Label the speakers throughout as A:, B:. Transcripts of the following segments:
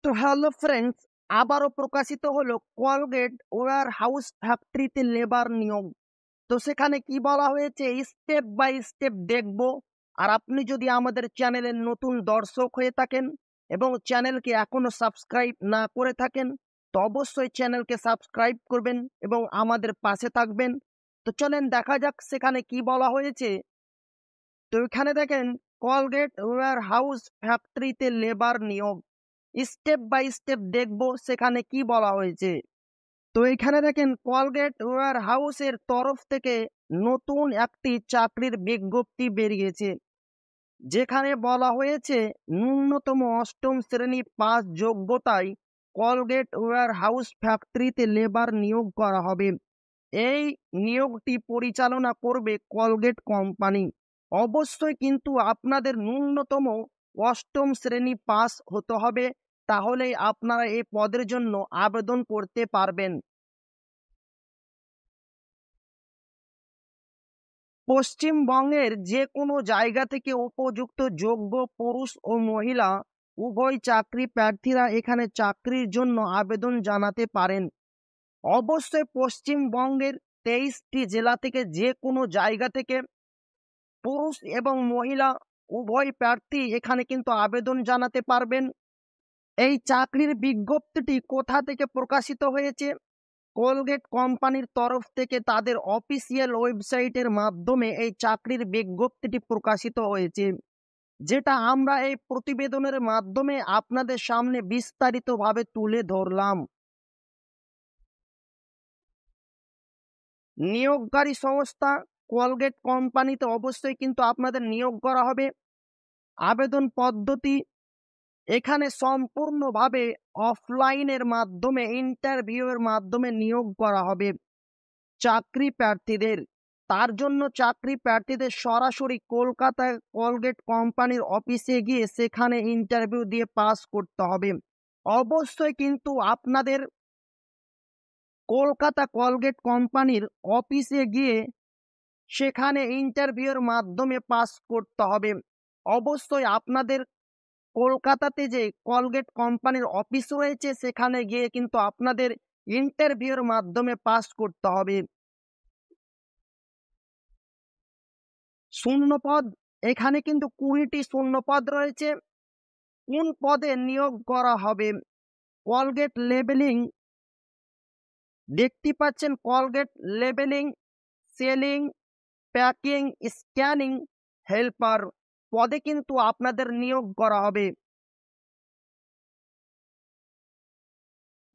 A: তো hello friends, আবারও প্রকাশিত হলো কলগেট ওয়্যার হাউস ফ্যাক্টরিতে লেবার নিয়োগ। তো সেখানে কি বলা হয়েছে স্টেপ বাই স্টেপ দেখব। আর আপনি যদি আমাদের চ্যানেলের নতুন দর্শক হয়ে থাকেন এবং চ্যানেলকে এখনো সাবস্ক্রাইব না করে থাকেন, তো অবশ্যই চ্যানেলকে সাবস্ক্রাইব করবেন এবং আমাদের পাশে থাকবেন। তো চলেন দেখা যাক সেখানে কি বলা হয়েছে। তো এখানে দেখেন, কলগেট ওয়্যার হাউস ফ্যাক্টরিতে লেবার নিয়োগ, স্টেপ বাই স্টেপ দেখব সেখানে কি বলা হয়েছে। তো এখানে দেখেন, কলগেট ওয়্যার হাউসের তরফ থেকে নতুন একটি চাকরির বিজ্ঞপ্তি বেরিয়েছে, যেখানে বলা হয়েছে ন্যূনতম অষ্টম শ্রেণী পাস যোগ্যতায় কলগেট ওয়্যার হাউস ফ্যাক্টরিতে লেবার নিয়োগ করা হবে। এই নিয়োগটি পরিচালনা করবে কলগেট কোম্পানি। অবশ্যই কিন্তু আপনাদের ন্যূনতম অষ্টম শ্রেণী পাস হতে হবে, তাহলেই আপনারা এই পদের জন্য আবেদন করতে পারবেন। পশ্চিমবঙ্গের যে কোনো জায়গা থেকে উপযুক্ত যোগ্য পুরুষ ও মহিলা উভয় চাকরি প্রার্থীরা এখানে চাকরির জন্য আবেদন জানাতে পারেন। অবশ্যই পশ্চিমবঙ্গের 23টি জেলা থেকে যে কোনো জায়গা থেকে পুরুষ এবং মহিলা উভয় প্রার্থী এখানে কিন্তু আবেদন জানাতে পারবেন। এই চাকরির বিজ্ঞপ্তিটি কোথা থেকে প্রকাশিত হয়েছে? কোলগেট কোম্পানির তরফ থেকে তাদের অফিসিয়াল ওয়েবসাইটের মাধ্যমে এই চাকরির বিজ্ঞপ্তিটি প্রকাশিত হয়েছে, যেটা আমরা এই প্রতিবেদনের মাধ্যমে আপনাদের সামনে বিস্তারিতভাবে তুলে ধরলাম। নিয়োগকারী সংস্থা কোলগেট কোম্পানিতে অবশ্যই কিন্তু আপনাদের নিয়োগ করা হবে। আবেদন পদ্ধতি এখানে সম্পূর্ণভাবে অফলাইনের মাধ্যমে ইন্টারভিউয়ের মাধ্যমে নিয়োগ করা হবে চাকরি প্রার্থীদের। তার জন্য চাকরি প্রার্থীদের সরাসরি কলকাতায় কলগেট কোম্পানির অফিসে গিয়ে সেখানে ইন্টারভিউ দিয়ে পাস করতে হবে। অবশ্যই কিন্তু আপনাদের কলকাতা কলগেট কোম্পানির অফিসে গিয়ে সেখানে ইন্টারভিউয়ের মাধ্যমে পাস করতে হবে। অবশ্যই আপনাদের কলকাতাতে যে কলগেট কোম্পানির অফিস রয়েছে সেখানে গিয়ে কিন্তু আপনাদের ইন্টারভিউর মাধ্যমে পাস করতে হবে। শূন্যপদ এখানে কিন্তু 20টি শূন্যপদ রয়েছে। কোন পদে নিয়োগ করা হবে? কলগেট লেবেলিং, দেখতে পাচ্ছেন Colgate labelling, selling, packing, scanning helper পদে কিন্তু আপনাদের নিয়োগ করা হবে।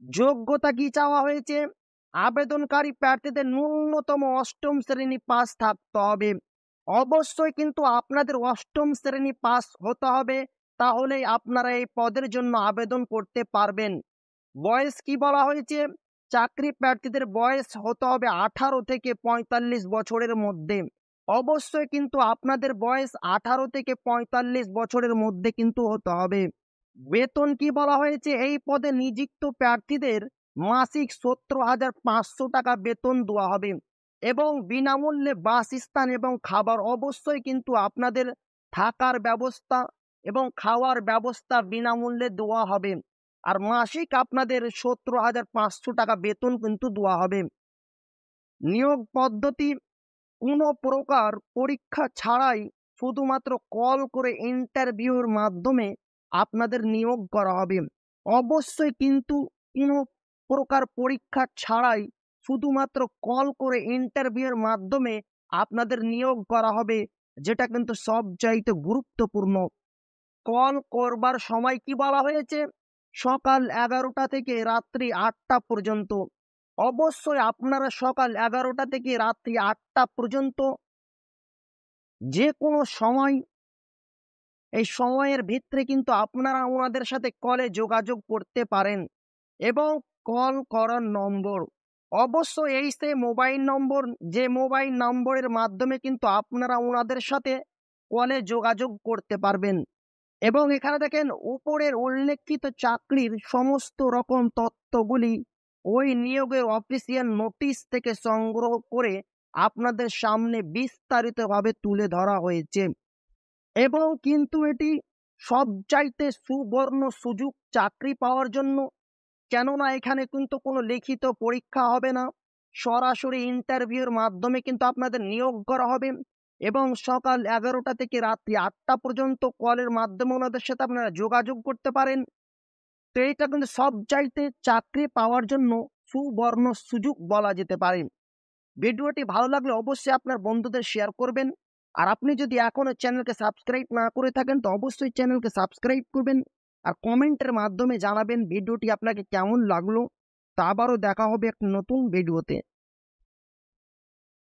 A: যোগ্যতা কি চাওয়া হয়েছে? আবেদনকারী প্রার্থীদের ন্যূনতম অষ্টম শ্রেণী পাস থাকতে হবে। অবশ্যই কিন্তু আপনাদের অষ্টম শ্রেণী পাস হতে হবে, তাহলেই আপনারা এই পদের জন্য আবেদন করতে পারবেন। বয়স কি বলা হয়েছে? চাকরি প্রার্থীদের বয়স হতে হবে 18 থেকে 45 বছরের মধ্যে। অবশ্যই কিন্তু আপনাদের বয়স 18 থেকে 45 বছরের মধ্যে কিন্তু হতে হবে। বেতন কি বলা হয়েছে? এই পদে নিযুক্ত প্রার্থীদের মাসিক 17,500 টাকা বেতন দেওয়া হবে এবং বিনামূল্যে বাসস্থান এবং খাবার। অবশ্যই কিন্তু আপনাদের থাকার ব্যবস্থা এবং খাওয়ার ব্যবস্থা বিনামূল্যে দেওয়া হবে। আর মাসিক আপনাদের 17,500 টাকা বেতন কিন্তু দেওয়া হবে। নিয়োগ পদ্ধতি কোনো প্রকার পরীক্ষা ছাড়াই শুধুমাত্র কল করে ইন্টারভিউর মাধ্যমে আপনাদের নিয়োগ করা হবে। অবশ্যই কিন্তু কোনো প্রকার পরীক্ষা ছাড়াই শুধুমাত্র কল করে ইন্টারভিউর মাধ্যমে আপনাদের নিয়োগ করা হবে, যেটা কিন্তু সবচাইতে গুরুত্বপূর্ণ। কল করবার সময় কি বলা হয়েছে? সকাল 11টা থেকে রাত্রি 8টা পর্যন্ত। অবশ্যই আপনারা সকাল 11টা থেকে রাত্রি 8টা পর্যন্ত যে কোনো সময়, এই সময়ের ভিতরে কিন্তু আপনারা ওনাদের সাথে কলে যোগাযোগ করতে পারেন। এবং কল করার নম্বর অবশ্যই এই সে মোবাইল নম্বর, যে মোবাইল নম্বরের মাধ্যমে কিন্তু আপনারা ওনাদের সাথে কলে যোগাযোগ করতে পারবেন। এবং এখানে দেখেন, উপরের উল্লেখিত চাকরির সমস্ত রকম তথ্যগুলি ওই নিয়োগের অফিসিয়াল নোটিশ থেকে সংগ্রহ করে আপনাদের সামনে বিস্তারিতভাবে তুলে ধরা হয়েছে। এবং কিন্তু এটি সবচাইতে সুবর্ণ সুযোগ চাকরি পাওয়ার জন্য। কেননা এখানে কিন্তু কোনো লিখিত পরীক্ষা হবে না, সরাসরি ইন্টারভিউর মাধ্যমে কিন্তু আপনাদের নিয়োগ করা হবে এবং সকাল 11টা থেকে রাত্রি 8টা পর্যন্ত কলের মাধ্যমে ওনাদের সাথে আপনারা যোগাযোগ করতে পারেন। তো এইটা কিন্তু সবচাইতে চাকরি পাওয়ার জন্য সুবর্ণ সুযোগ বলা যেতে পারে। ভিডিওটি ভালো লাগলে অবশ্যই আপনার বন্ধুদের শেয়ার করবেন। আর আপনি যদি এখনো চ্যানেলকে সাবস্ক্রাইব না করে থাকেন তো অবশ্যই চ্যানেলকে সাবস্ক্রাইব করবেন আর কমেন্টের মাধ্যমে জানাবেন ভিডিওটি আপনাকে কেমন লাগলো। তা আবারও দেখা হবে এক নতুন ভিডিওতে।